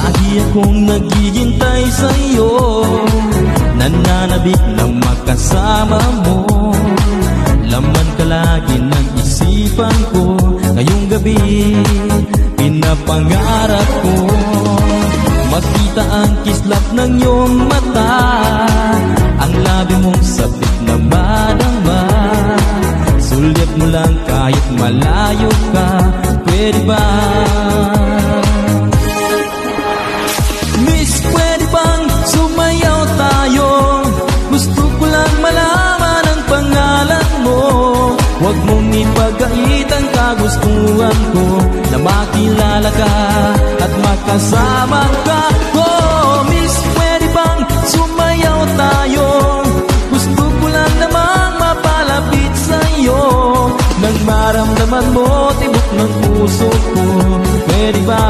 Lagi akong naghihintay sa'yo, nananabik na makasama mo. Laman ka lagi ng isipan ko, ngayong gabi pinapangarap ko. Makita ang kislap ng iyong mata, ang labi mong sabik na madama. Sulit mo lang kahit malayo ka, pwede ba? Miss, pwede bang sumayaw tayo? Gusto ko lang malaman ang pangalan mo. Huwag mong ipagait ang kagustuhan ko, na makilala ka at makasama ka. Oh, Miss, pwede bang sumayaw tayo? Gusto ko lang namang mapalapit sa'yo, nang maramdaman mo tibok ng puso ko, pwede ba?